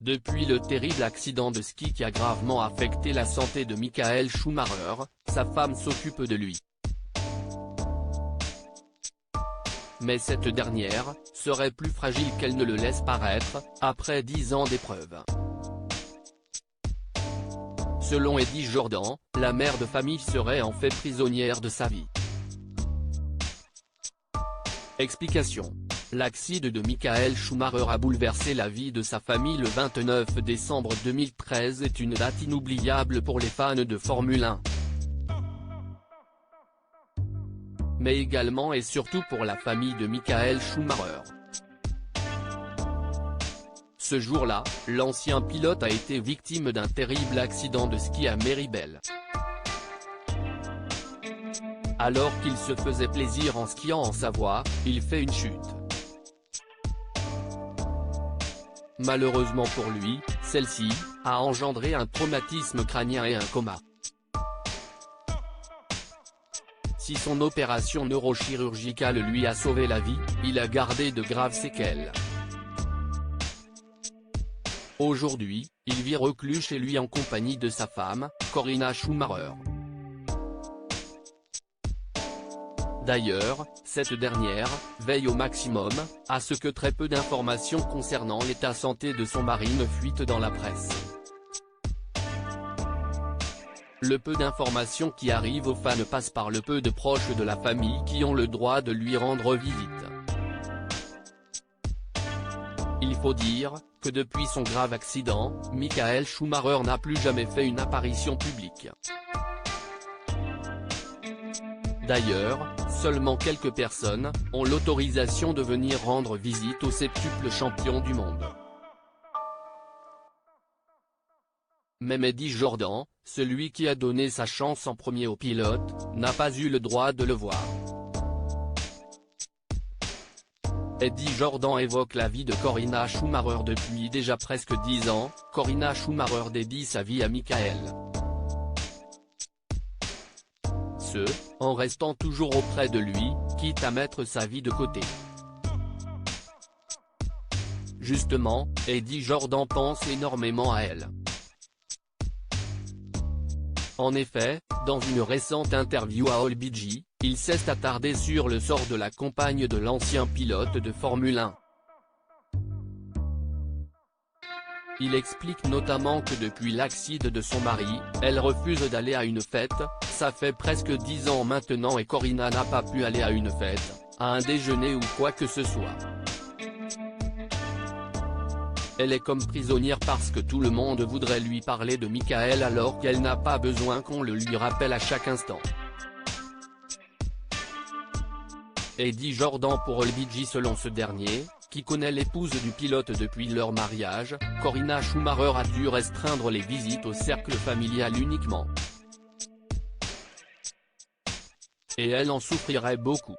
Depuis le terrible accident de ski qui a gravement affecté la santé de Michael Schumacher, sa femme s'occupe de lui. Mais cette dernière serait plus fragile qu'elle ne le laisse paraître, après 10 ans d'épreuves. Selon Eddie Jordan, la mère de famille serait en fait prisonnière de sa vie. Explication. L'accident de Michael Schumacher a bouleversé la vie de sa famille le 29 décembre 2013 est une date inoubliable pour les fans de Formule 1. Mais également et surtout pour la famille de Michael Schumacher. Ce jour-là, l'ancien pilote a été victime d'un terrible accident de ski à Méribel. Alors qu'il se faisait plaisir en skiant en Savoie, il fait une chute. Malheureusement pour lui, celle-ci a engendré un traumatisme crânien et un coma. Si son opération neurochirurgicale lui a sauvé la vie, il a gardé de graves séquelles. Aujourd'hui, il vit reclus chez lui en compagnie de sa femme, Corinna Schumacher. D'ailleurs, cette dernière veille au maximum à ce que très peu d'informations concernant l'état santé de son mari ne fuitent dans la presse. Le peu d'informations qui arrivent aux fans passe par le peu de proches de la famille qui ont le droit de lui rendre visite. Il faut dire que depuis son grave accident, Michael Schumacher n'a plus jamais fait une apparition publique. D'ailleurs, seulement quelques personnes ont l'autorisation de venir rendre visite au septuple champion du monde. Même Eddie Jordan, celui qui a donné sa chance en premier au pilote, n'a pas eu le droit de le voir. Eddie Jordan évoque la vie de Corinna Schumacher depuis déjà presque 10 ans, Corinna Schumacher dédie sa vie à Michael. En restant toujours auprès de lui, quitte à mettre sa vie de côté. Justement, Eddie Jordan pense énormément à elle. En effet, dans une récente interview à AllBG, il s'est attardé sur le sort de la compagne de l'ancien pilote de Formule 1. Il explique notamment que depuis l'accident de son mari, elle refuse d'aller à une fête, ça fait presque 10 ans maintenant et Corinna n'a pas pu aller à une fête, à un déjeuner ou quoi que ce soit. Elle est comme prisonnière parce que tout le monde voudrait lui parler de Michael alors qu'elle n'a pas besoin qu'on le lui rappelle à chaque instant. Eddie Jordan pour AllBG selon ce dernier, qui connaît l'épouse du pilote depuis leur mariage, Corinna Schumacher a dû restreindre les visites au cercle familial uniquement. Et elle en souffrirait beaucoup.